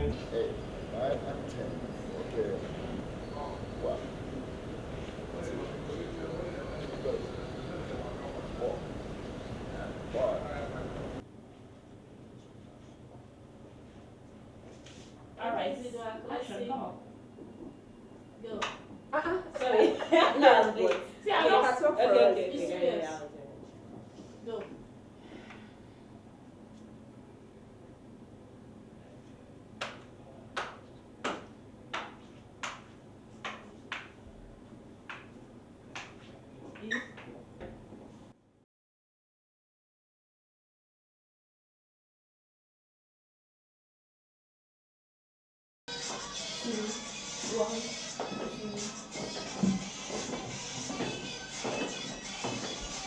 8, 9, and 10. Okay. 1, 2, 3, 4, and 5. All right. Action. Come on. Go. Sorry. No, please. See, I lost. Okay. Be serious. Go.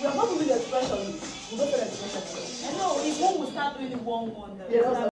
We are not doing the expression. We go for the expression. I know, it's when we start doing the 1-1. Yes.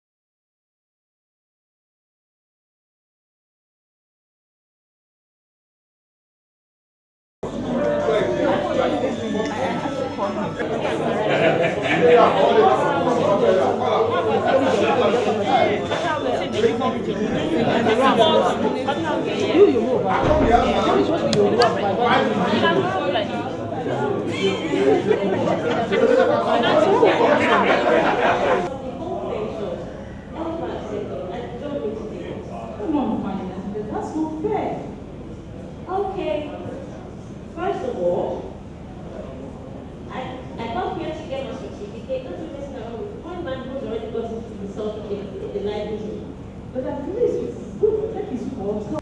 That's not fair. Okay, first of all, I come here to get my certificate, not to mess around with one man who's already got into the sort of the library. But at least it's good. That is what.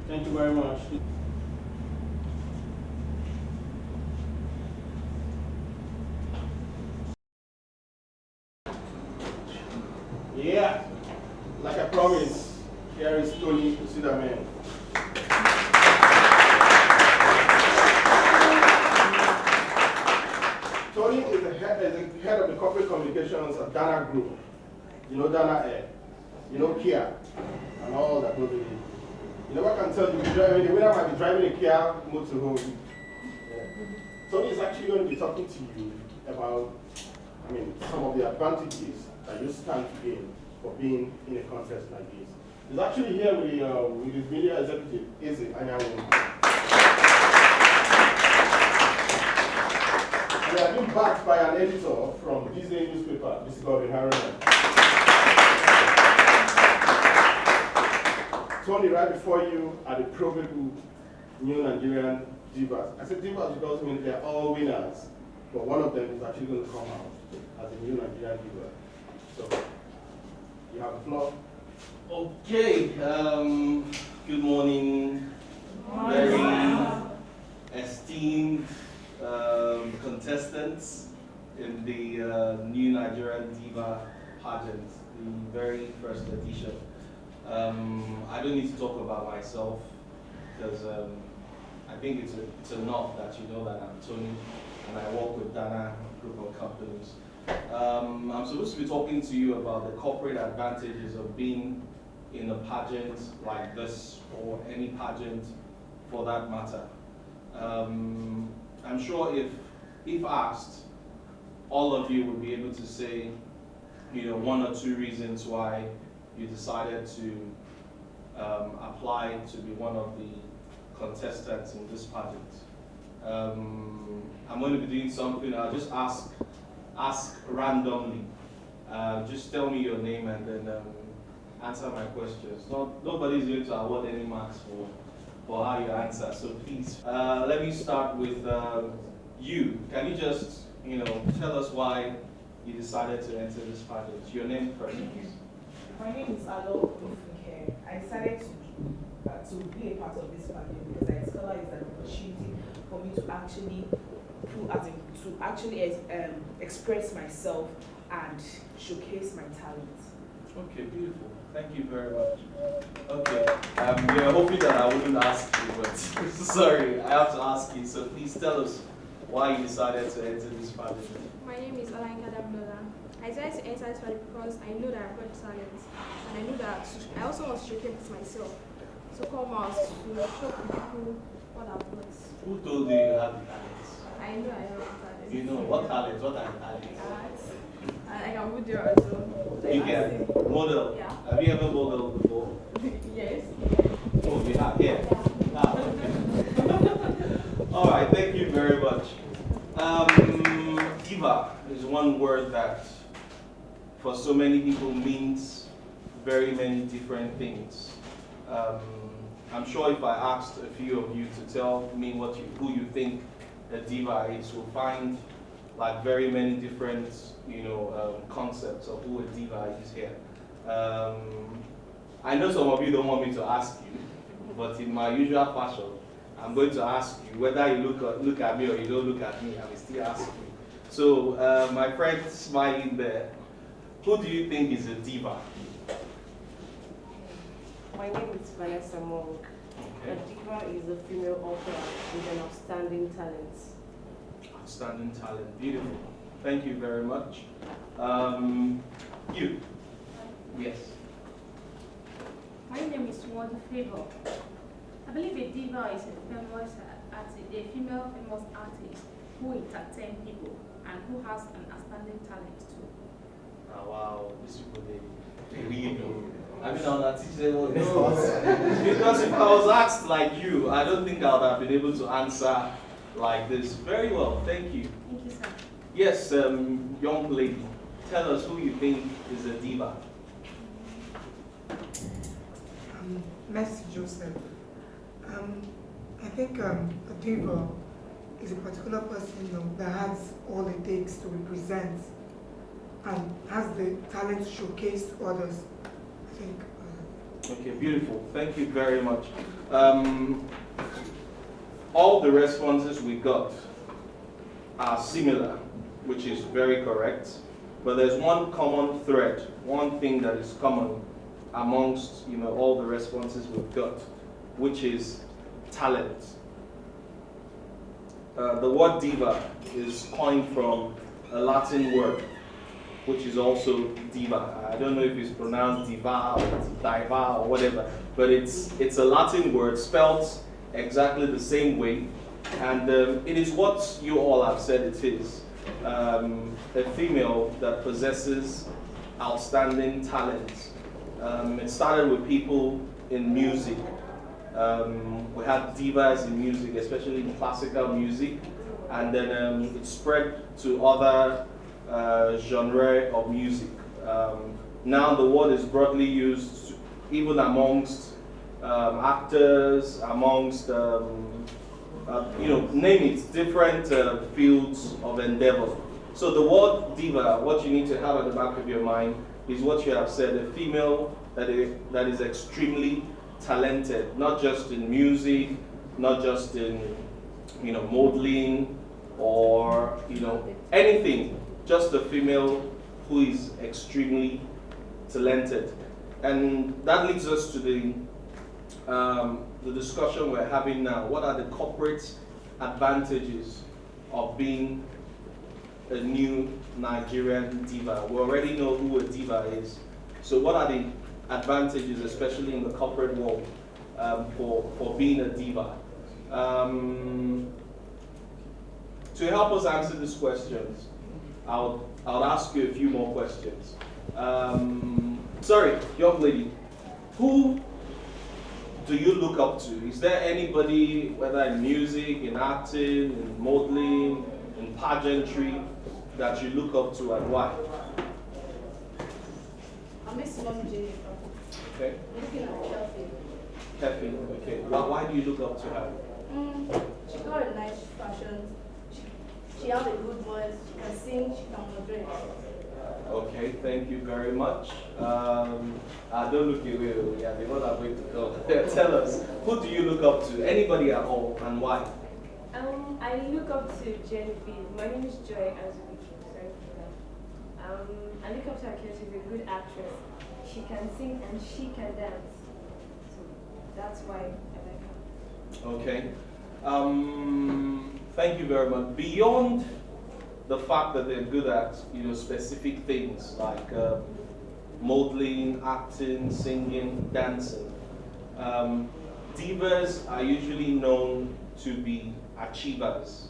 Thank you very much. Yeah, like I promised, here is Tony to see the man. Tony is the head of the corporate communications at Danna Group. You know Danna Air, you know Kia, and all that goes with it. You never can tell the winner might be driving a Kia motorhome. Yeah. Tony is actually going to be talking to you about, some of the advantages that you stand to gain for being in a contest like this. He's actually here with his media executive, Izzy Anyanwu. And they have been backed by an editor from Disney newspaper, Mr. Gordon Harriman. Tony, right before you are the probable new Nigerian divas. I said divas because they're all winners, but one of them is actually going to come out as a new Nigerian diva. So, you have the floor. Okay, good morning, very esteemed contestants in the new Nigerian Diva pageant, the very first edition. I don't need to talk about myself because I think it's enough that you know that I'm Tony and I work with Danna Group of Companies. I'm supposed to be talking to you about the corporate advantages of being in a pageant like this or any pageant for that matter. I'm sure if asked, all of you would be able to say, one or two reasons why you decided to apply to be one of the contestants in this pageant. I'm going to be doing something. I'll just ask randomly. Just tell me your name and then answer my questions. Nobody's going to award any marks for how you answer. So please, let me start with you. Can you just tell us why you decided to enter this pageant? Your name first, please. My name is Alo Ofunke. I decided to be a part of this pageant because I discovered it's an opportunity for me to actually express myself and showcase my talent. Okay, beautiful. Thank you very much. Okay, we are hoping that I wouldn't ask you, but sorry, I have to ask you. So please tell us why you decided to enter this pageant. My name is Alainka Dabnola. I decided to enter this pageant because I know that I've got talent, and I knew that I also want to showcase myself. So come out to show people what I've got. Who told you you have the talents? I know I have talent. You know, what talents? What are the talents? I can video as well. You can model. Yeah. Have you ever modeled before? Yes. Oh, you have, yeah. Ah, okay. All right, thank you very much. Diva is one word that for so many people means very many different things. I'm sure if I asked a few of you to tell me who you think a diva is, you'll find like very many different, concepts of who a diva is here. I know some of you don't want me to ask you, but in my usual fashion, I'm going to ask you whether you look at me or you don't look at me. I will still ask you. So, my friend smiling there, who do you think is a diva? My name is Vanessa Monk. Okay. A diva is a female author with an outstanding talent. Outstanding talent, beautiful. Thank you very much. You? Yes. My name is Wanda Favor. I believe a diva is a female famous artist who entertains people and who has an outstanding talent too. Oh, wow, these people, they really know. I mean, I would teach them all this. Because if I was asked like you, I don't think I would have been able to answer like this. Very well, thank you. Thank you, sir. Yes, young lady, tell us who you think is a diva. Mercy Joseph. I think a diva is a particular person that has all it takes to represent and has the talent to showcase to others. I think. Okay, beautiful. Thank you very much. All the responses we got are similar, which is very correct. But there's one common thread, one thing that is common amongst all the responses we've got, which is talent. The word diva is coined from a Latin word, which is also diva. I don't know if it's pronounced diva or diva or whatever, but it's a Latin word spelled exactly the same way, and it is what you all have said it is. A female that possesses outstanding talent. It started with people in music. We had divas in music, especially in classical music, and then it spread to other genre of music. Now the word is broadly used even amongst actors, amongst name it, different fields of endeavor. So the word diva, what you need to have at the back of your mind is what you have said, a female that is extremely talented, not just in music, not just in modeling or anything, just a female who is extremely talented. And that leads us to the discussion we're having now. What are the corporate advantages of being a new Nigerian diva? We already know who a diva is. So what are the advantages, especially in the corporate world, for being a diva? To help us answer these questions, I'll ask you a few more questions. Sorry, young lady, who do you look up to? Is there anybody, whether in music, in acting, in modeling, in pageantry, that you look up to, and why? I miss Mom J. Okay. Looking at Chelsea. Kathy, okay. Why do you look up to her? She got a nice fashion. She has a good voice. She can sing. She can moderate. Okay, thank you very much. Don't look away. Yeah, they all are going to go. Tell us, who do you look up to? Anybody at all, and why? I look up to Genevieve. My name is Joy Azubike. Sorry for that. I look up to her because she's a good actress. She can sing and she can dance. So that's why I like her. Okay. Thank you very much. Beyond the fact that they're good at specific things like modeling, acting, singing, dancing, divas are usually known to be achievers.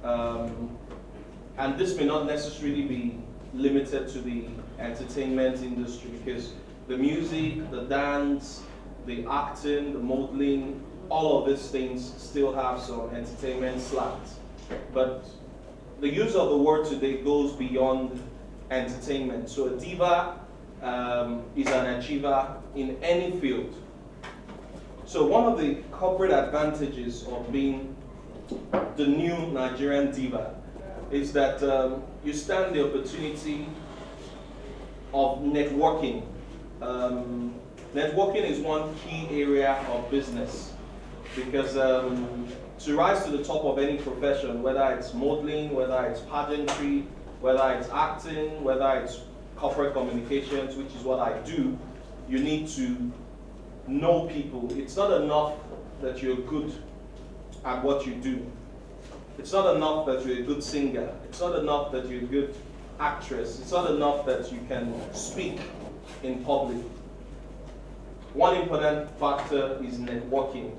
And this may not necessarily be limited to the entertainment industry, because the music, the dance, the acting, the modeling, all of these things still have some entertainment slant. But the use of the word today goes beyond entertainment. So a diva is an achiever in any field. So one of the corporate advantages of being the new Nigerian diva is that you stand the opportunity of networking. Networking is one key area of business, because to rise to the top of any profession, whether it's modeling, whether it's pageantry, whether it's acting, whether it's corporate communications, which is what I do, you need to know people. It's not enough that you're good at what you do. It's not enough that you're a good singer. It's not enough that you're a good actress. It's not enough that you can speak in public. One important factor is networking.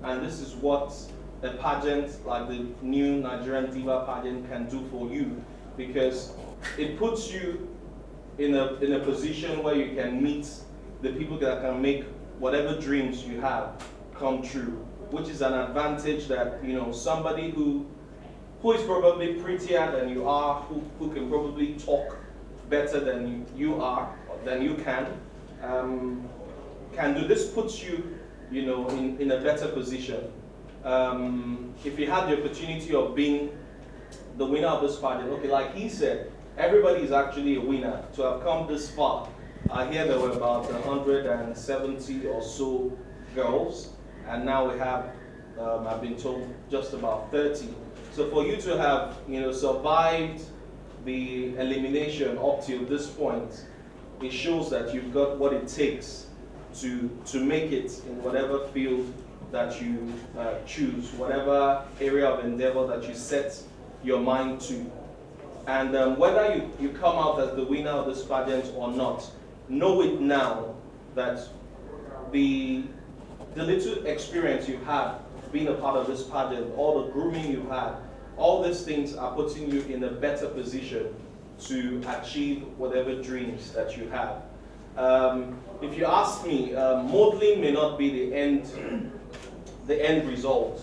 And this is what a pageant like the new Nigerian Diva pageant can do for you, because it puts you in a position where you can meet the people that can make whatever dreams you have come true, which is an advantage that, you know, somebody who is probably prettier than you are, who can probably talk better than you are, than you can do. This puts you, you know, in a better position. If you had the opportunity of being the winner of this pageant, okay, like he said, everybody is actually a winner. To have come this far, I hear there were about 170 or so girls, and now we have, I've been told, just about 30. So for you to have, you know, survived the elimination up till this point, it shows that you've got what it takes to make it in whatever field that you choose, whatever area of endeavor that you set your mind to. And whether you come out as the winner of this pageant or not, know it now that the little experience you've had being a part of this pageant, all the grooming you've had, all these things are putting you in a better position to achieve whatever dreams that you have. If you ask me, modeling may not be the end result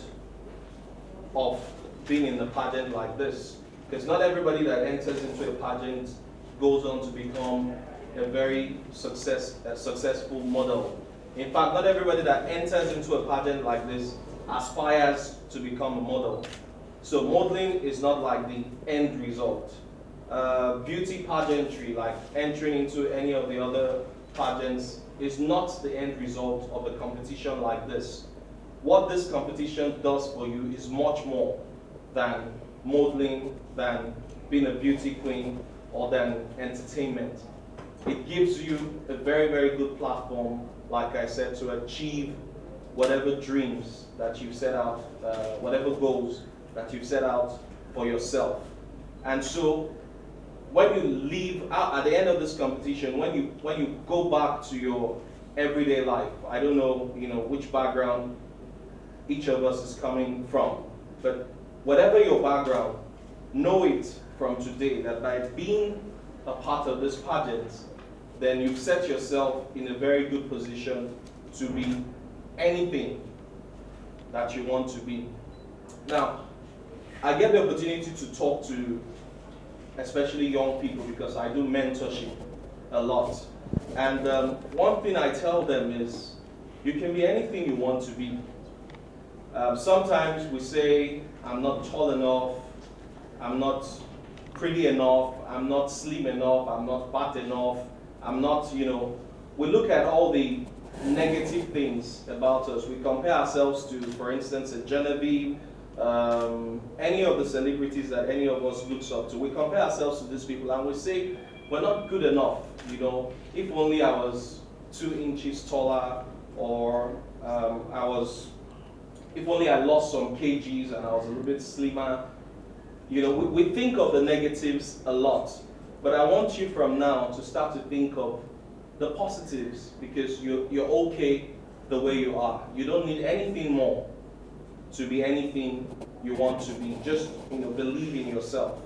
of being in a pageant like this, because not everybody that enters into a pageant goes on to become a very successful model. In fact, not everybody that enters into a pageant like this aspires to become a model. So modeling is not like the end result. Beauty pageantry, like entering into any of the other pageants, is not the end result of a competition like this. What this competition does for you is much more than modeling, than being a beauty queen, or than entertainment. It gives you a very, very good platform, like I said, to achieve whatever dreams that you've set out, whatever goals that you've set out for yourself. And so when you leave out at the end of this competition, when you go back to your everyday life, I don't know, you know, which background each of us is coming from, but whatever your background, know it from today that by being a part of this pageant, then you've set yourself in a very good position to be anything that you want to be. Now, I get the opportunity to talk to especially young people because I do mentorship a lot. And one thing I tell them is, you can be anything you want to be. Sometimes we say, I'm not tall enough, I'm not pretty enough, I'm not slim enough, I'm not fat enough, I'm not, you know, we look at all the negative things about us. We compare ourselves to, for instance, a Genevieve, any of the celebrities that any of us looks up to. We compare ourselves to these people and we say, we're not good enough, you know. If only I was 2 inches taller, or if only I lost some kgs and I was a little bit slimmer. You know, we think of the negatives a lot, but I want you from now to start to think of the positives, because you're okay the way you are. You don't need anything more. to be anything you want to be. Just believe in yourself.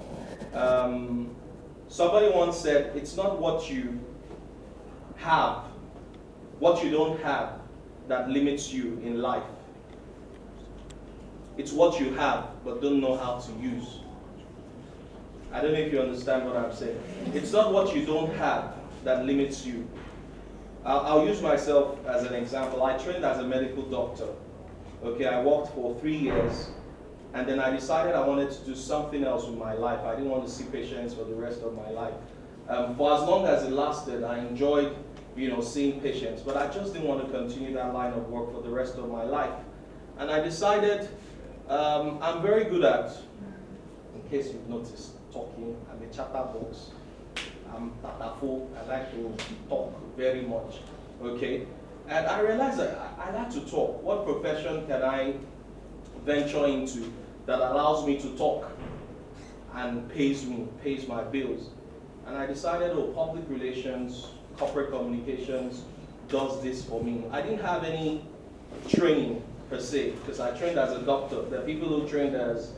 Somebody once said, it's not what you have, what you don't have, that limits you in life. It's what you have but don't know how to use. I don't know if you understand what I'm saying. It's not what you don't have that limits you. I'll use myself as an example. I trained as a medical doctor. Okay, I worked for 3 years, and then I decided I wanted to do something else with my life. I didn't want to see patients for the rest of my life. For as long as it lasted, I enjoyed, seeing patients, but I just didn't want to continue that line of work for the rest of my life. And I decided I'm very good at, in case you've noticed, talking. I'm a chatterbox. I'm tatafo. I like to talk very much. Okay? And I realized that I like to talk. What profession can I venture into that allows me to talk and pays my bills? And I decided, public relations, corporate communications does this for me. I didn't have any training per se, because I trained as a doctor. There are people who trained as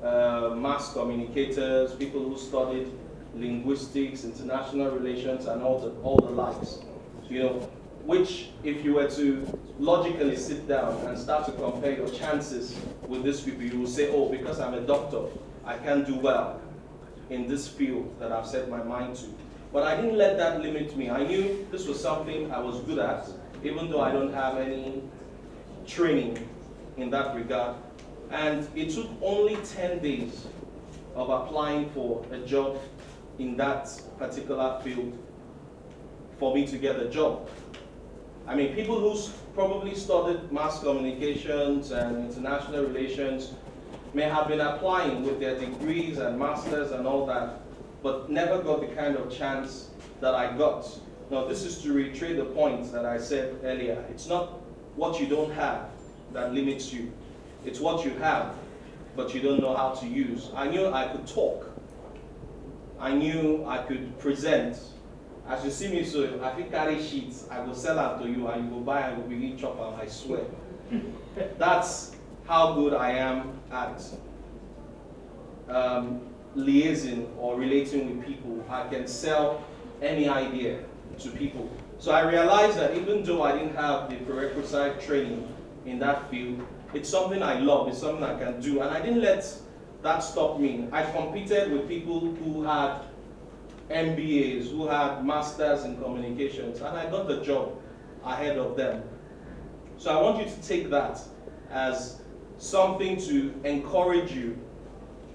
mass communicators, people who studied linguistics, international relations, and all the likes. Which, if you were to logically sit down and start to compare your chances with these people, you will say, because I'm a doctor, I can do well in this field that I've set my mind to. But I didn't let that limit me. I knew this was something I was good at, even though I don't have any training in that regard. And it took only 10 days of applying for a job in that particular field for me to get a job. I mean, people who probably studied mass communications and international relations may have been applying with their degrees and masters and all that, but never got the kind of chance that I got. Now, this is to reiterate the point that I said earlier. It's not what you don't have that limits you. It's what you have, but you don't know how to use. I knew I could talk. I knew I could present. As you see me, so if I carry sheets, I will sell them to you, and you will buy and will begin chop them, I swear. That's how good I am at liaising or relating with people. I can sell any idea to people. So I realized that even though I didn't have the prerequisite training in that field, it's something I love, it's something I can do. And I didn't let that stop me. I competed with people who had MBAs, who had masters in communications, and I got the job ahead of them. So I want you to take that as something to encourage you,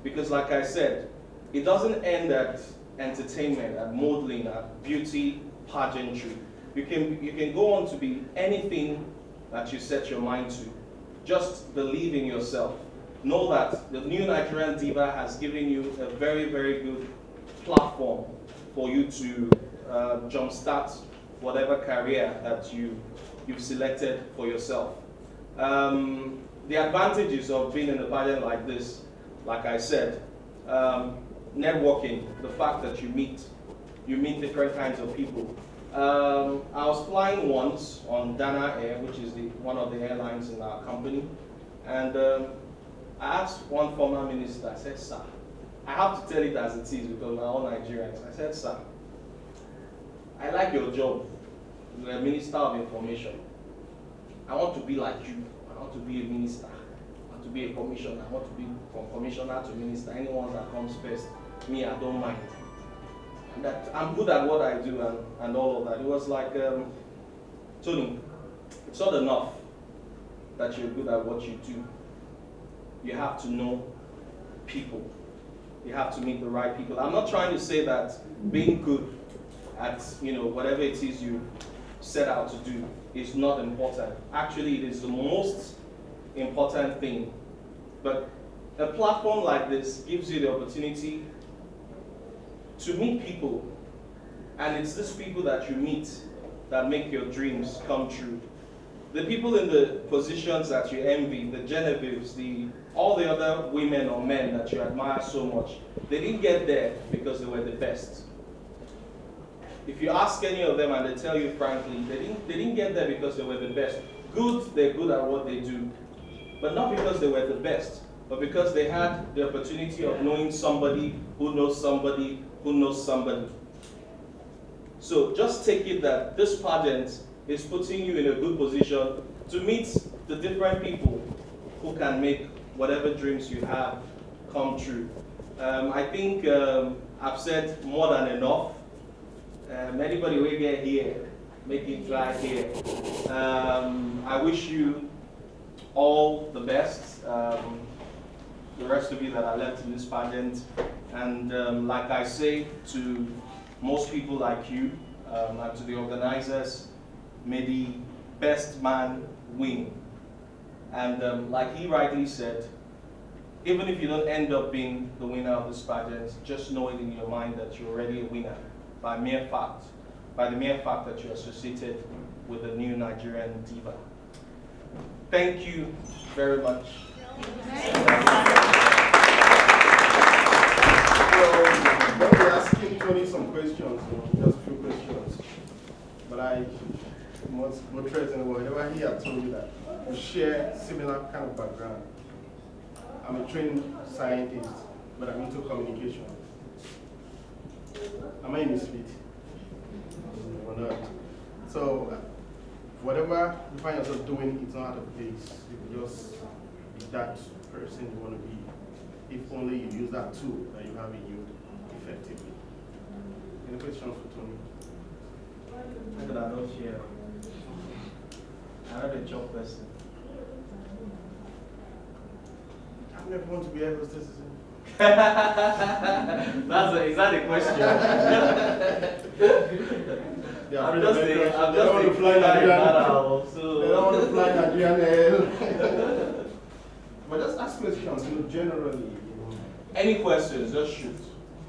because like I said, it doesn't end at entertainment, at modeling, at beauty, pageantry. You can go on to be anything that you set your mind to. Just believe in yourself. Know that the new Nigerian Diva has given you a very, very good platform for you to jumpstart whatever career that you've selected for yourself. The advantages of being in a pageant like this, like I said, networking, the fact that you meet different kinds of people. I was flying once on Danna Air, which is one of the airlines in our company, and I asked one former minister, I said, sir, I have to tell it as it is because we're all Nigerians. I said, sir, I like your job. You're a minister of information. I want to be like you. I want to be a minister. I want to be a commissioner. I want to be from commissioner to minister. Anyone that comes first, me, I don't mind. And that I'm good at what I do and all of that. It was like, Tony, it's not enough that you're good at what you do. You have to know people. You have to meet the right people. I'm not trying to say that being good at whatever it is you set out to do is not important. Actually, it is the most important thing. But a platform like this gives you the opportunity to meet people. And it's these people that you meet that make your dreams come true. The people in the positions that you envy, the Genevieves, all the other women or men that you admire so much, they didn't get there because they were the best. If you ask any of them and they tell you frankly, they didn't get there because they were the best. They're good at what they do. but not because they were the best, but because they had the opportunity of knowing somebody who knows somebody who knows somebody. So just take it that this pageant is putting you in a good position to meet the different people who can make whatever dreams you have come true. I think I've said more than enough. Anybody will get here, make it try here. I wish you all the best. The rest of you that are left in this pageant. And like I say to most people like you, and to the organizers, may the best man win. And like he rightly said, even if you don't end up being the winner of this pageant, just know it in your mind that you're already a winner by the mere fact that you're associated with the new Nigerian diva. Thank you very much. Let me ask Tony some questions, just a few questions. But I must buttress in whatever he had told you that we share similar kind of background. I'm a trained scientist, but I'm into communication. Am I in this fit? Or not? So, whatever you find yourself doing, it's not out of place. You can just be that person you want to be, if only you use that tool that you have in you effectively. Any questions for Tony? I don't share. I'm not a job person. I've never wanted to be a hostess. Is that a question? I'm just saying, they don't want to fly Nigerian Air. But just ask questions, generally. Any questions, just shoot.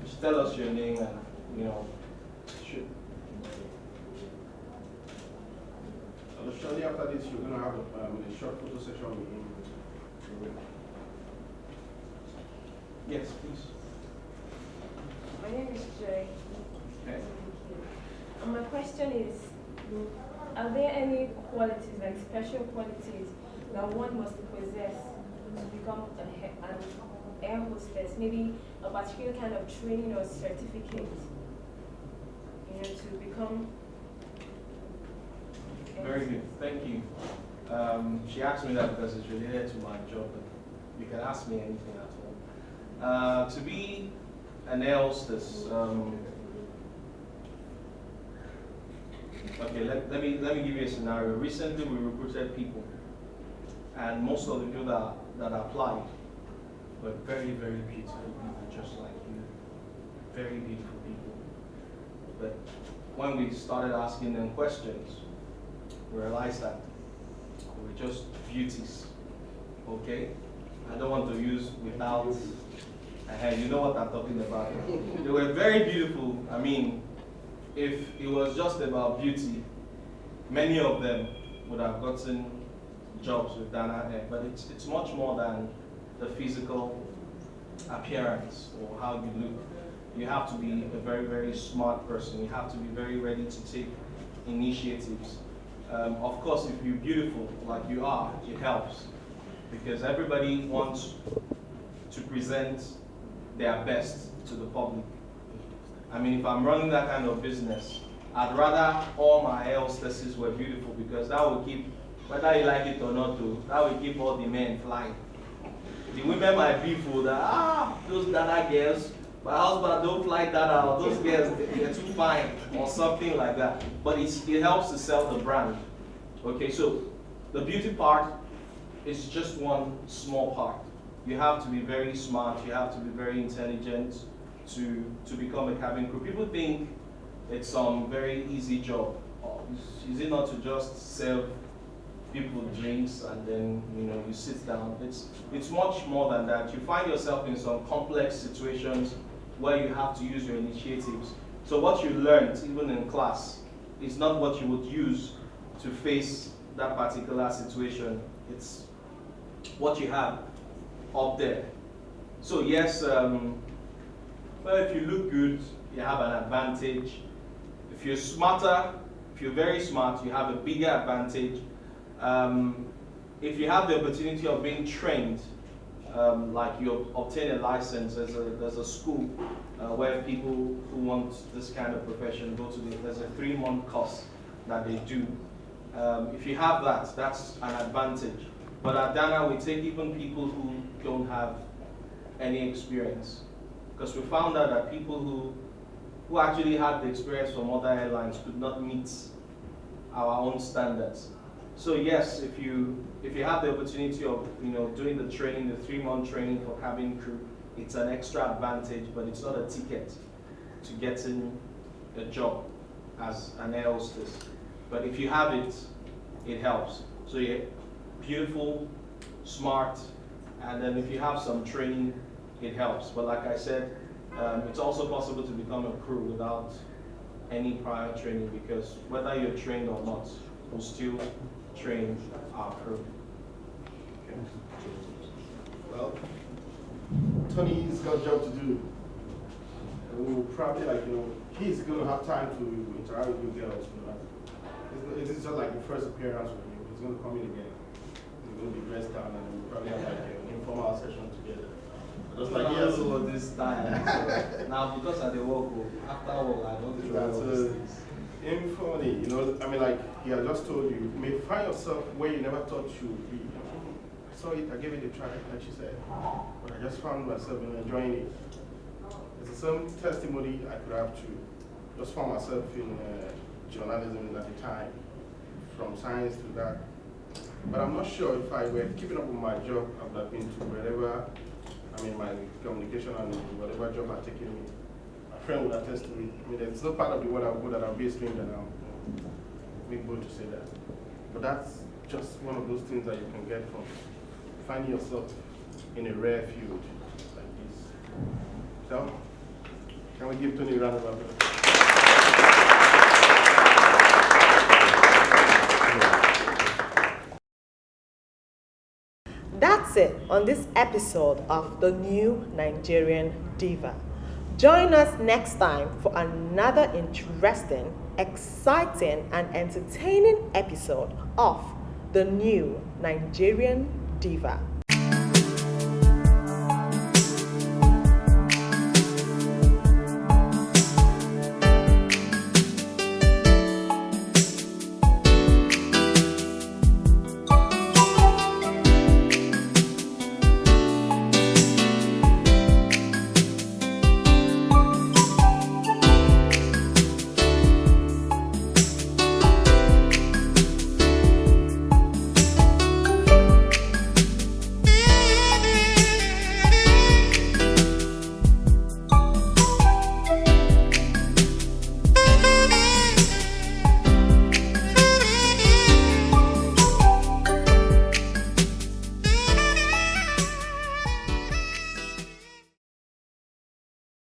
Just tell us your name and, shoot. So shortly after this, you're going to have a short photo session with him. Yes, please. My name is Joy. Okay. And my question is, are there any qualities, like special qualities, that one must possess to become an air hostess? Maybe a particular kind of training or certificate, to become. Very good, thank you. She asked me that because it's related to my job, but you can ask me anything at all. To be an air hostess, okay, let me give you a scenario. Recently, we recruited people, and most of the people that applied were very, very beautiful people, just like you. Very beautiful people. But when we started asking them questions, we realized that they were just beauties. Okay? I don't want to use without. You know what I'm talking about. They were very beautiful. I mean, if it was just about beauty, many of them would have gotten jobs with Danna, but it's much more than the physical appearance or how you look. You have to be a very, very smart person. You have to be very ready to take initiatives. Of course, if you're beautiful like you are, it helps because everybody wants to present their best to the public. I mean, if I'm running that kind of business, I'd rather all my air hostesses were beautiful because that will keep, whether you like it or not, that will keep all the men flying. The women might be full that, those Danna girls, my husband don't fly Danna, or those girls, they're too fine, or something like that. But it helps to sell the brand. Okay, so the beauty part is just one small part. You have to be very smart, you have to be very intelligent to become a cabin crew. People think it's some very easy job. Is it not to just serve people drinks and then you sit down? It's much more than that. You find yourself in some complex situations where you have to use your initiatives. So what you learned, even in class, is not what you would use to face that particular situation. It's what you have up there. So yes, well, if you look good, you have an advantage. If you're smarter, if you're very smart, you have a bigger advantage. if you have the opportunity of being trained, like you obtain a license, there's a school where people who want this kind of profession go to. There's a 3-month course that they do. If you have that, that's an advantage. But at Danna, we take even people who don't have any experience, because we found out that people who actually had the experience from other airlines could not meet our own standards. So yes, if you have the opportunity of doing the training, the 3-month training for cabin crew, it's an extra advantage, but it's not a ticket to getting a job as an air hostess. But if you have it, it helps. So you're beautiful, smart, and then if you have some training, it helps. But like I said, it's also possible to become a crew without any prior training, because whether you're trained or not, we'll still train our crew. Okay. Well, Tony's got a job to do. We'll probably he's going to have time to interact with you girls. It is just like the first appearance with you. He's going to come in again. He's going to be dressed down, and we'll probably have like an informal session together. Just like yes, all this time. So now because I work, after work I don't do all these things. Informally, I mean, like he had just told you may find yourself where you never thought you would be. I saw it, I gave it a try, like she said, but I just found myself enjoying it. It's the same testimony I could have too. Just found myself in journalism at the time, from science to that. But I'm not sure if I were keeping up with my job, I would have been to wherever, my communication and whatever job had taken me. My friend would attest to it. There's no part of the world I would go that I'll be a stranger now. Big bold to say that. But that's just one of those things that you can get from finding yourself in a rare field like this. So, can we give Tony a round of applause? That's it on this episode of The New Nigerian Diva. Join us next time for another interesting, exciting, and entertaining episode of The New Nigerian Diva.